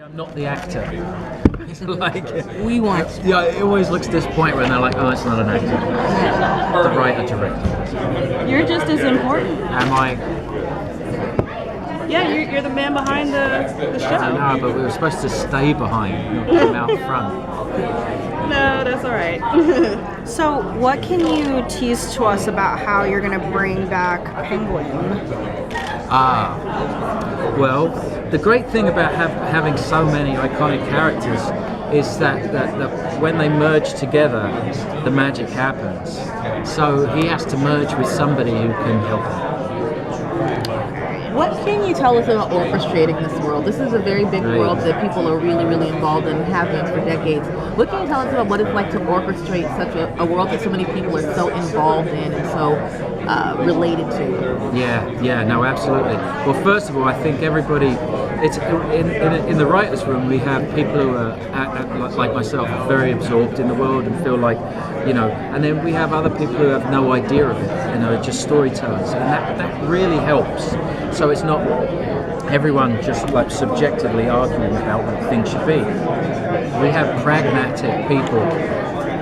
I'm not the actor. It's like We want yeah, it always looks disappointing when they're like, "Oh, it's not an actor." The writer director. You're just as important. Am I? Yeah, you're the man behind the show. No, but we were supposed to stay behind, not come out front. No, that's all right. So, what can you tease to us about how you're going to bring back Penguin? Well, the great thing about having so many iconic characters is that when they merge together, the magic happens. So he has to merge with somebody who can help him. What can you tell us about orchestrating this world? This is a very big world that people are really, really involved in and have been for decades. What can you tell us about what it's like to orchestrate such a world that so many people are so involved in and so related to? Yeah, no, absolutely. Well, first of all, I think everybody, it's in the writers' room. We have people who are like myself, very absorbed in the world and feel like, and then we have other people who have no idea of it, just storytellers, and that really helps. So it's not everyone just like subjectively arguing about what things should be. We have pragmatic people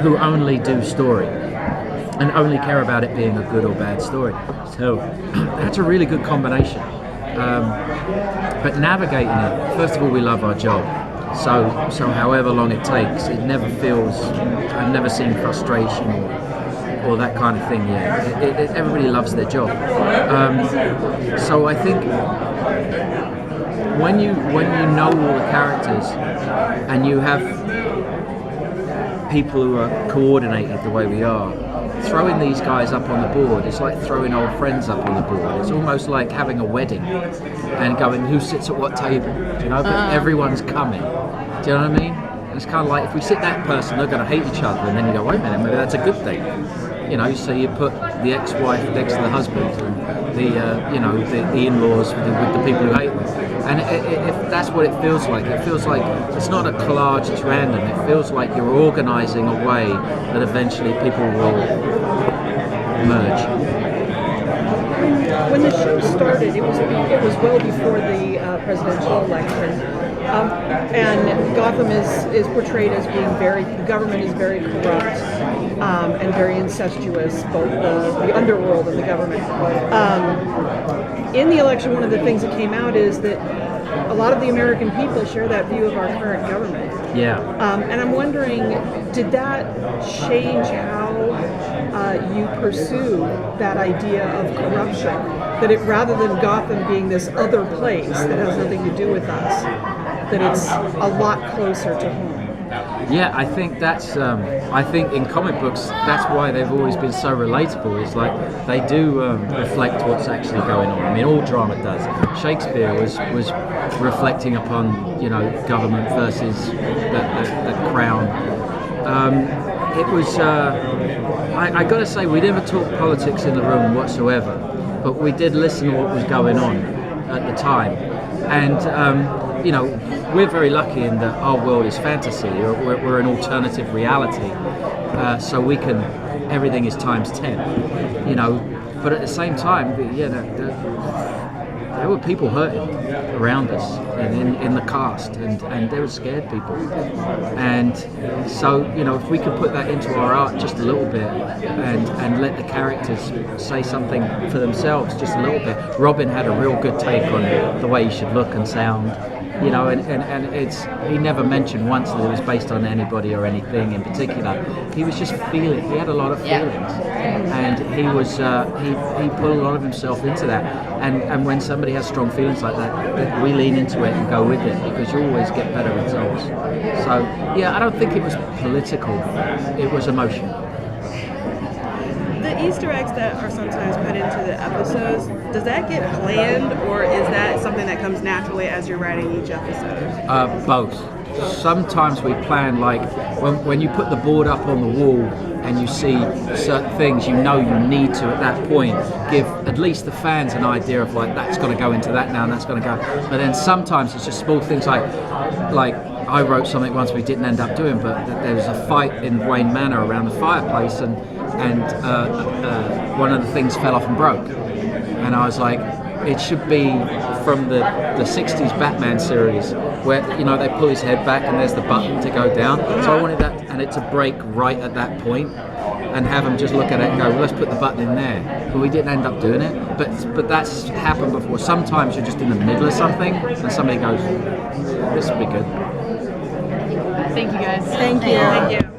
who only do story and only care about it being a good or bad story. So that's a really good combination. But navigating it, first of all, we love our job. So however long it takes, it never feels, I've never seen frustration or that kind of thing yet. Everybody loves their job. So I think when you know all the characters and you have people who are coordinated the way we are, throwing these guys up on the board, it's like throwing old friends up on the board. It's almost like having a wedding and going, who sits at what table? But everyone's coming. Do you know what I mean? And it's kind of like, if we sit that person, they're going to hate each other, and then you go, wait a minute, maybe that's a good thing. So you put the ex-wife next to the husband, and the in-laws with the people who hate them. And if that's what it feels like it's not a collage, it's random. It feels like you're organising a way that eventually people will merge. When the show started, it was well before the presidential election. And Gotham is portrayed as being the government is very corrupt and very incestuous, both the underworld and the government. In the election, one of the things that came out is that a lot of the American people share that view of our current government. Yeah. And I'm wondering, did that change how you pursue that idea of corruption? That rather than Gotham being this other place that has nothing to do with us, that it's a lot closer to home. Yeah, I think that's. I think in comic books, that's why they've always been so relatable. It's like they do reflect what's actually going on. I mean, all drama does. Shakespeare was reflecting upon government versus the crown. It was. I got to say, we never talked politics in the room whatsoever, but we did listen to what was going on at the time, and. We're very lucky in that our world is fantasy. We're an alternative reality, so everything is times 10. But at the same time, there were people hurting around us and in the cast, and they were scared people. And so, if we could put that into our art just a little bit and let the characters say something for themselves just a little bit. Robin had a real good take on the way he should look and sound. And he never mentioned once that it was based on anybody or anything in particular. He was just feeling. He had a lot of feelings, and he was he put a lot of himself into that. And when somebody has strong feelings like that, we lean into it and go with it because you always get better results. So yeah, I don't think it was political. It was emotional. The Easter eggs that are sometimes put into the episodes, does that get planned, or is that something that comes naturally as you're writing each episode? Both. Sometimes we plan, like when you put the board up on the wall and you see certain things, you need to at that point give at least the fans an idea of like that's going to go into that now and that's going to go. But then sometimes it's just small things like I wrote something once we didn't end up doing, but there was a fight in Wayne Manor around the fireplace and one of the things fell off and broke, and I was like, it should be from the 60s Batman series, where they pull his head back and there's the button to go down. So I wanted that, and it to break right at that point, and have them just look at it and go, well, let's put the button in there. But we didn't end up doing it. But that's happened before. Sometimes you're just in the middle of something and somebody goes, this will be good. Thank you guys. Thank you. Thank you.